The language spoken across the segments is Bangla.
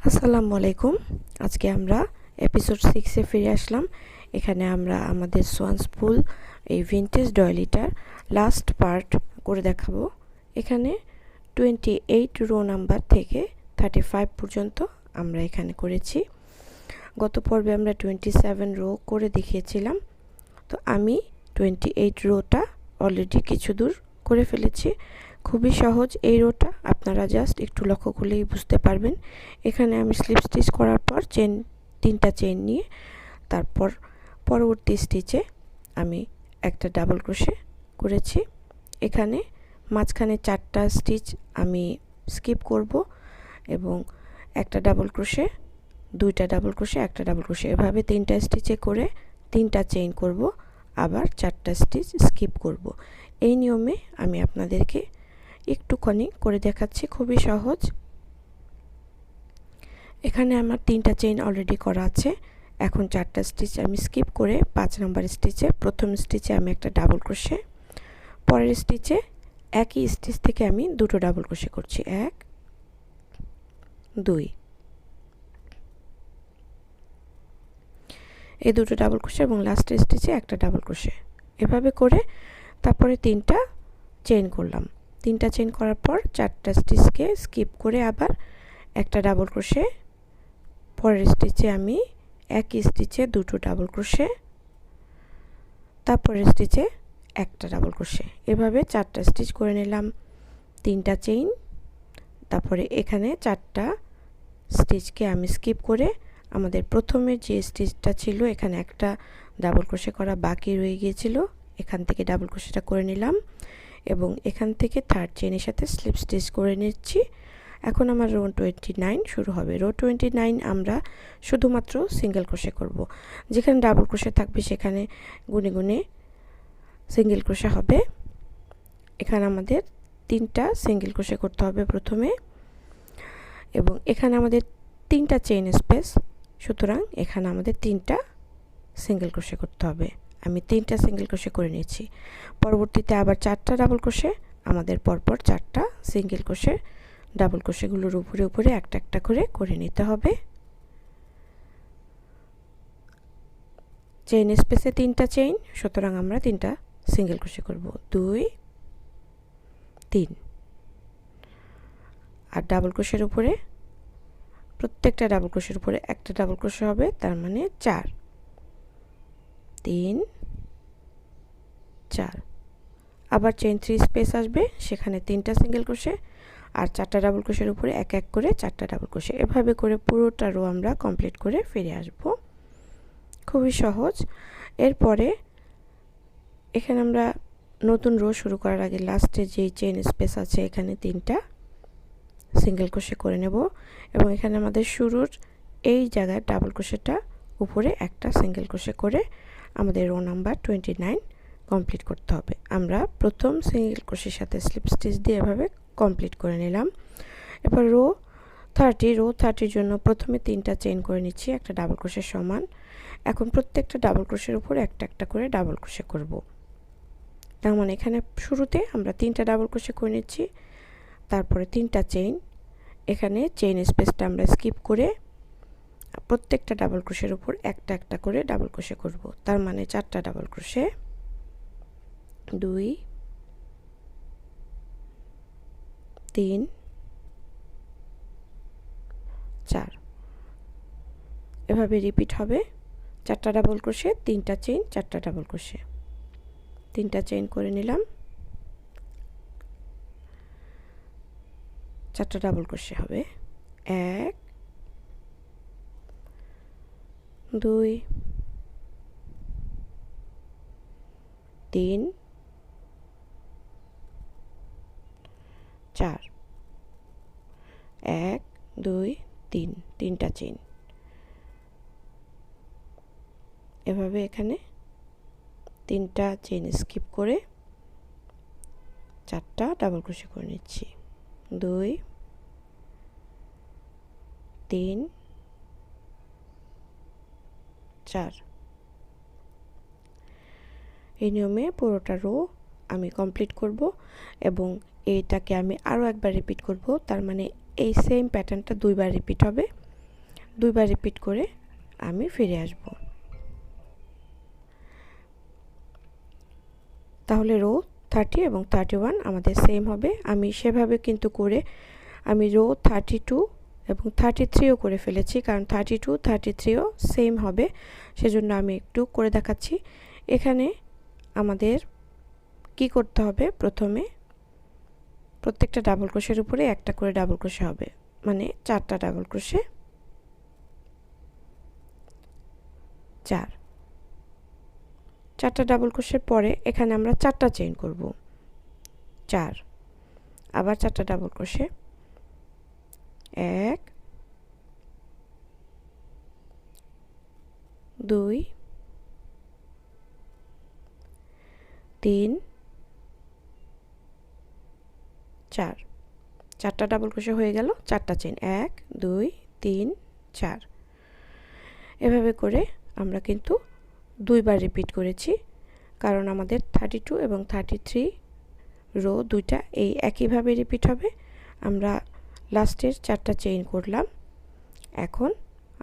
আসসালামু আলাইকুম। আজকে আমরা এপিসোড 6 এ ফিরে আসলাম। এখানে আমরা আমাদের সোয়ান স্পুল এই ভিনটেজ ডয়লিটার লাস্ট পার্ট করে দেখাবো। এখানে 28 রো নাম্বার থেকে 35 পর্যন্ত আমরা এখানে করেছি। গত পর্বে আমরা 27 রো করে দেখিয়েছিলাম। তো আমি 28 রোটা অলরেডি কিছু দূর করে ফেলেছি। খুবই সহজ এই রোটা, আপনারা জাস্ট একটু লক্ষ্য করলেই বুঝতে পারবেন। এখানে আমি স্লিপ স্টিচ করার পর তিনটা চেইন নিয়ে তারপর পরবর্তী স্টিচে আমি একটা ডাবল ক্রোশে করেছি। এখানে মাঝখানে 4টা স্টিচ আমি স্কিপ করব এবং একটা ডাবল ক্রোশে, 2টা ডাবল ক্রোশে, একটা ডাবল ক্রোশে, এভাবে 3টা স্টিচে করে 3টা চেইন করব, আবার 4টা স্টিচ স্কিপ করব। এই নিয়মে আমি আপনাদেরকে একটুখানি করে দেখাচ্ছি, খুবই সহজ। এখানে আমার 3টা চেইন অলরেডি করা আছে। এখন 4টা স্টিচ আমি স্কিপ করে 5 নাম্বার স্টিচে, প্রথম স্টিচে আমি একটা ডাবল ক্রোশে, পরের স্টিচে একই স্টিচ থেকে আমি 2টো ডাবল ক্রোশে করছি, 1 2, এই 2টো ডাবল ক্রোশে এবং লাস্টের স্টিচে একটা ডাবল ক্রোশে, এভাবে করে তারপরে 3টা চেইন করলাম। 3টা চেইন করার পর 4টা স্টিচকে স্কিপ করে আবার একটা ডাবল ক্রোশে, পরের স্টিচে আমি একই স্টিচে 2টো ডাবল ক্রোশে, তারপরের স্টিচে একটা ডাবল ক্রোশে, এভাবে 4টা স্টিচ করে নিলাম। 3টা চেইন, তারপরে এখানে 4টা স্টিচকে আমি স্কিপ করে আমাদের প্রথমে যে স্টিচটা ছিল এখানে একটা ডাবল ক্রোশে করা বাকি রয়ে গিয়েছিল, এখান থেকে ডাবল ক্রোশেটা করে নিলাম এবং এখান থেকে থার্ড চেইনের সাথে স্লিপ স্টিচ করে নিচ্ছি। এখন আমার রো 29 শুরু হবে। রো 29 আমরা শুধুমাত্র সিঙ্গেল ক্রোশে করব। যেখানে ডাবল ক্রোশে থাকবে সেখানে গুনে গুনে সিঙ্গেল ক্রোশে হবে। এখানে আমাদের 3টা সিঙ্গেল ক্রোশে করতে হবে প্রথমে, এবং এখানে আমাদের 3টা চেইন স্পেস, সুতরাং এখানে আমাদের 3টা সিঙ্গেল ক্রোশে করতে হবে। আমি 3টা সিঙ্গেল ক্রোশে করে নিয়েছি। পরবর্তীতে আবার 4টা ডাবল ক্রোশে, আমাদের পরপর 4টা সিঙ্গেল ক্রোশে, ডাবল ক্রোশেগুলোর উপরে উপরে একটা একটা করে নিতে হবে। চেইন স্পেসে 3টা চেইন, সুতরাং আমরা 3টা সিঙ্গেল ক্রোশে করব, 2 3, আর ডাবল ক্রোশের উপরে প্রত্যেকটা ডাবল ক্রোশের উপরে একটা ডাবল ক্রোশে হবে, তার মানে 4 3 4। আবার চেইন 3 স্পেস আসবে, সেখানে 3টা সিঙ্গেল ক্রোশে আর 4টা ডাবল ক্রোশের উপরে এক এক করে 4টা ডাবল ক্রোশে, এভাবে করে পুরোটা রো আমরা কমপ্লিট করে ফিরে আসব। খুবই সহজ। এরপরে এখানে আমরা নতুন রো শুরু করার আগে লাস্টে যেই চেইন স্পেস আছে এখানে 3টা সিঙ্গেল ক্রোশে করে নেব এবং এখানে আমাদের শুরুর এই জায়গায় ডাবল ক্রোশেটা উপরে একটা সিঙ্গেল ক্রোশে করে আমাদের রো নাম্বার 29 কমপ্লিট করতে হবে। আমরা প্রথম সিঙ্গেল ক্রোশের সাথে স্লিপ স্টিচ দিয়ে এভাবে কমপ্লিট করে নিলাম। এবার রো 30 জন্য প্রথমে 3টা চেইন করে নিচ্ছি একটা ডাবল ক্রোশের সমান। এখন প্রত্যেকটা ডাবল ক্রোশের উপর একটা একটা করে ডাবল ক্রোশে করব। তার মানে এখানে শুরুতে আমরা 3টা ডাবল ক্রোশে করে নিচ্ছি, তারপরে 3টা চেইন, এখানে চেইন স্পেসটা আমরা স্কিপ করে প্রত্যেকটা ডাবল ক্রোশের উপর একটা একটা করে ডাবল ক্রোশে করব। তার মানে 4টা ডাবল ক্রোশে, 2 3 4, এভাবে রিপিট হবে। 4টা ডাবল ক্রোশে, 3টা চেইন, 4টা ডাবল ক্রোশে, 3টা চেইন করে নিলাম, 4টা ডাবল ক্রোশে হবে, 1 2 3 4, 1 2 3, 3টা চেইন, এভাবে এখানে 3টা চেইন স্কিপ করে 4টা ডাবল ক্রোশে করে নিচ্ছি, 2 3 4। এই নিয়মে পুরোটা রো আমি কমপ্লিট করব এবং এইটাকে আমি আরও একবার রিপিট করব। তার মানে এই সেম প্যাটার্নটা দুইবার রিপিট হবে। দুইবার রিপিট করে আমি ফিরে আসব। তাহলে রো 30 এবং 31 আমাদের সেম হবে। আমি সেভাবে কিন্তু করে আমি রো 32 এবং 33ও করে ফেলেছি, কারণ 32 33ও সেম হবে, সেজন্য আমি একটু করে দেখাচ্ছি। এখানে আমাদের কি করতে হবে, প্রথমে প্রত্যেকটা ডাবল ক্রোশের উপরে একটা করে ডাবল ক্রোশে হবে, মানে 4টা ডাবল ক্রোশে, 4টা ডাবল ক্রোশের পরে এখানে আমরা 4টা চেইন করব, 4, আবার 4টা ডাবল ক্রোশে, 1 2 3 4, 4টা ডাবল ক্রোশে হয়ে গেল, 4টা চেইন, 1 2 3 4। এভাবে করে আমরা কিন্তু দুইবার রিপিট করেছি, কারণ আমাদের 32 এবং 33 রো দুইটা এই একইভাবে রিপিট হবে। আমরা লাস্টের 4টা চেইন করলাম। এখন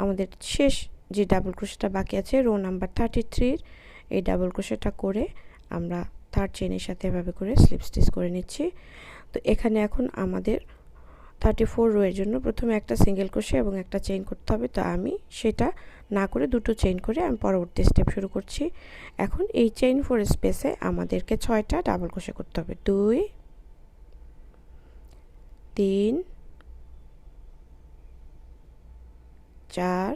আমাদের শেষ যে ডাবল ক্রোশেটা বাকি আছে, রো নাম্বার 33 এই ডাবল ক্রোশেটা করে আমরা থার্ড চেইনের সাথে এভাবে করে স্লিপ স্টিচ করে নিচ্ছি। তো এখানে এখন আমাদের 34 রো এর জন্য প্রথমে একটা সিঙ্গেল ক্রোশে এবং একটা চেইন করতে হবে। তো আমি সেটা না করে দুটো চেইন করে আমি পরবর্তী স্টেপ শুরু করছি। এখন এই চেইন 4 স্পেসে আমাদেরকে 6টা ডাবল ক্রোশে করতে হবে, 2 3 4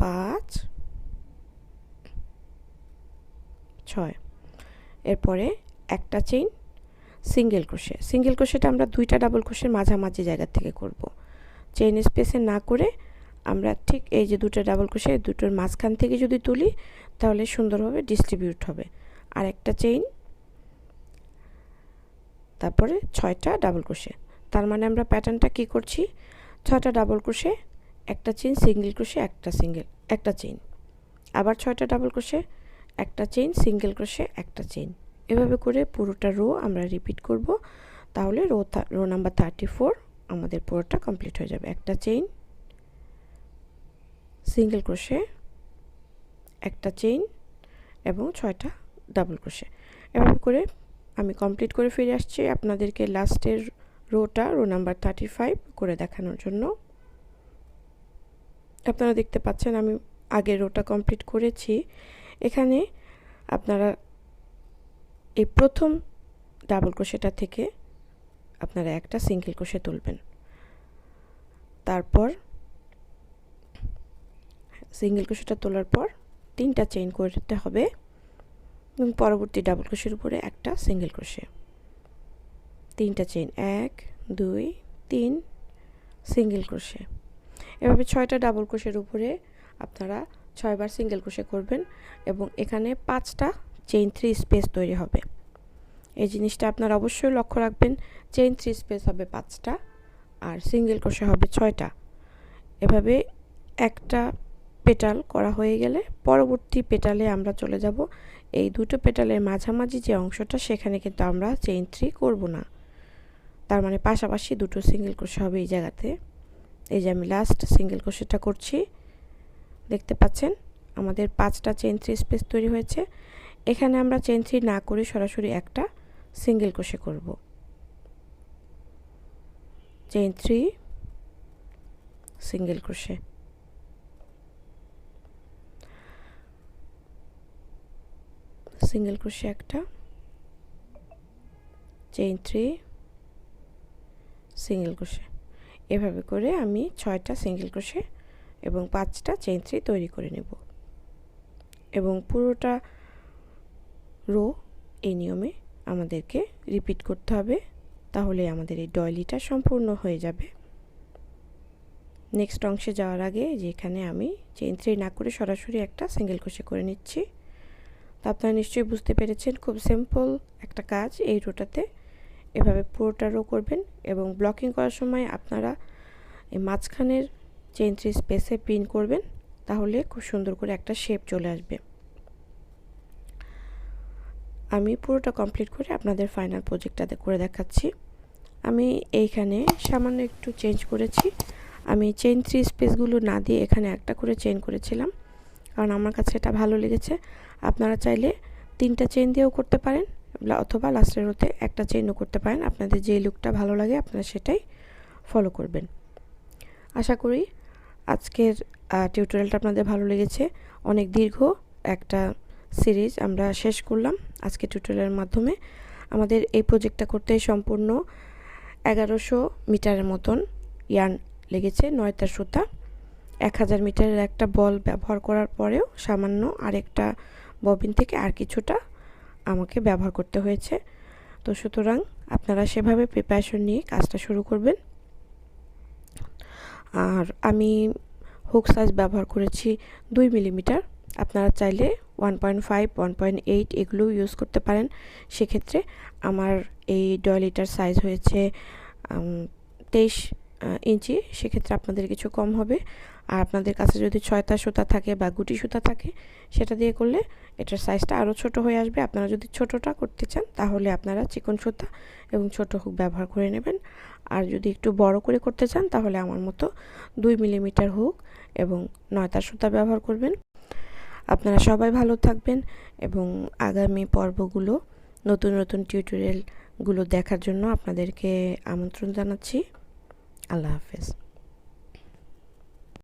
5 6। এরপরে একটা চেইন সিঙ্গেল ক্রোশে, সিঙ্গেল ক্রোশেটা আমরা দুইটা ডাবল ক্রোশের মাঝামাঝি জায়গা থেকে করব, চেইন স্পেসে না করে আমরা ঠিক এই যে দুটো ডাবল ক্রোশে দুটোর মাঝখান থেকে যদি তুলি তাহলে সুন্দরভাবে ডিস্ট্রিবিউট হবে। আর একটা চেইন, তারপরে 6টা ডাবল ক্রোশে। তার মানে আমরা প্যাটার্নটা কি করছি, 6টা ডাবল ক্রোশে, একটা চেইন সিঙ্গেল ক্রোশে, একটা চেইন, আবার 6টা ডাবল ক্রোশে, একটা চেইন সিঙ্গেল ক্রোশে, একটা চেইন। এভাবে করে পুরোটা রো আমরা রিপিট করব। তাহলে রো নাম্বার 34 আমাদের পুরোটা কমপ্লিট হয়ে যাবে। একটা চেইন সিঙ্গেল ক্রোশে, একটা চেইন এবং 6টা ডাবল ক্রোশে। এভাবে করে আমি কমপ্লিট করে ফিরে আসছি আপনাদেরকে লাস্টের রোটা, রো নাম্বার 35 করে দেখানোর জন্য। আপনারা দেখতে পাচ্ছেন আমি আগের রোটা কমপ্লিট করেছি। এখানে আপনারা এই প্রথম ডাবল ক্রোশেটা থেকে আপনারা একটা সিঙ্গেল ক্রোশে তুলবেন, তারপর সিঙ্গেল ক্রোশেটা তোলার পর 3টা চেইন করতে হবে এবং পরবর্তী ডাবল ক্রোশের উপরে একটা সিঙ্গেল ক্রোশে, 3টা চেইন, 1 2 3 সিঙ্গেল ক্রোশে। এভাবে 6টা ডাবল ক্রোশের উপরে আপনারা 6বার সিঙ্গেল ক্রোশে করবেন এবং এখানে 5টা চেইন 3 স্পেস তৈরি হবে। এই জিনিসটা আপনারা অবশ্যই লক্ষ্য রাখবেন, চেইন 3 স্পেস হবে 5টা আর সিঙ্গেল ক্রোশে হবে 6টা। এভাবে একটা পেটাল করা হয়ে গেলে পরবর্তী পেটালে আমরা চলে যাব। এই দুটো পেটালের মাঝামাঝি যে অংশটা সেখানে কিন্তু আমরা চেইন 3 করব না, তার মানে পাশাপাশি দুটো সিঙ্গেল ক্রোশে হবে এই জায়গাতে। এই যে আমি লাস্ট সিঙ্গেল ক্রোশেটা করছি, দেখতে পাচ্ছেন আমাদের 5টা চেইন 3 স্পেস তৈরি হয়েছে। এখানে আমরা চেইন 3 না করে সরাসরি একটা সিঙ্গেল ক্রোশে করব, chain 3 single crochet, single crochet একটা, চেইন 3 সিঙ্গেল ক্রোশে। এভাবে করে আমি 6টা সিঙ্গেল ক্রোশে এবং 5টা চেইন 3 তৈরি করে নেব এবং পুরোটা রো এই নিয়মে আমাদেরকে রিপিট করতে হবে, তাহলে আমাদের এই ডয়লিটা সম্পূর্ণ হয়ে যাবে। নেক্সট অংশে যাওয়ার আগে যেখানে আমি চেইন 3 না করে সরাসরি একটা সিঙ্গেল ক্রোশে করে নিচ্ছি। তো আপনারা নিশ্চয়ই বুঝতে পেরেছেন, খুব সিম্পল একটা কাজ এই রোটাতে। এভাবে পুরোটা রো করবেন এবং ব্লকিং করার সময় আপনারা এই মাঝখানের চেইন 3 স্পেসে পিন করবেন, তাহলে খুব সুন্দর করে একটা শেপ চলে আসবে। আমি পুরোটা কমপ্লিট করে আপনাদের ফাইনাল প্রজেক্টটা করে দেখাচ্ছি। আমি এইখানে সামান্য একটু চেঞ্জ করেছি। আমি চেইন 3 স্পেসগুলো না দিয়ে এখানে একটা করে চেইন করেছিলাম, কারণ আমার কাছে এটা ভালো লেগেছে। আপনারা চাইলে 3টা চেইন দিয়েও করতে পারেন, অথবা লাস্টের রোতে একটা চেইনও করতে পারেন। আপনাদের যে লুকটা ভালো লাগে আপনারা সেটাই ফলো করবেন। আশা করি আজকের টিউটোরিয়ালটা আপনাদের ভালো লেগেছে। অনেক দীর্ঘ একটা সিরিজ আমরা শেষ করলাম আজকে টিউটোরিয়ালের মাধ্যমে। আমাদের এই প্রজেক্টটা করতে সম্পূর্ণ 1100 মিটারের মতন ইয়ার্ন লেগেছে, 9টা সুতা। 1000 মিটারের একটা বল ব্যবহার করার পরেও সামান্য আরেকটা ববিন থেকে আর কিছুটা আমাকে ব্যবহার করতে হয়েছে। তো সুতরাং আপনারা সেভাবে প্রিপারেশন নিয়ে কাজটা শুরু করবেন। আর আমি হুক সাইজ ব্যবহার করেছি 2 মিলিমিটার। আপনারা চাইলে 1.5, 1.8 এগুলো ইউজ করতে পারেন। সেক্ষেত্রে আমার এই ডয়লিটার সাইজ হয়েছে 23 ইঞ্চি। সেক্ষেত্রে আপনাদের কিছু কম হবে। আর আপনাদের কাছে যদি 6টা সুতা থাকে বা গুটি সুতা থাকে, সেটা দিয়ে করলে এটার সাইজটা আরও ছোট হয়ে আসবে। আপনারা যদি ছোটটা করতে চান তাহলে আপনারা চিকন সুতা এবং ছোট হুক ব্যবহার করে নেবেন। আর যদি একটু বড় করে করতে চান তাহলে আমার মতো 2 মিলিমিটার হুক এবং 9টা সুতা ব্যবহার করবেন। আপনারা সবাই ভালো থাকবেন এবং আগামী পর্বগুলো, নতুন নতুন টিউটোরিয়ালগুলো দেখার জন্য আপনাদেরকে আমন্ত্রণ জানাচ্ছি। আল্লাহ হাফেজ।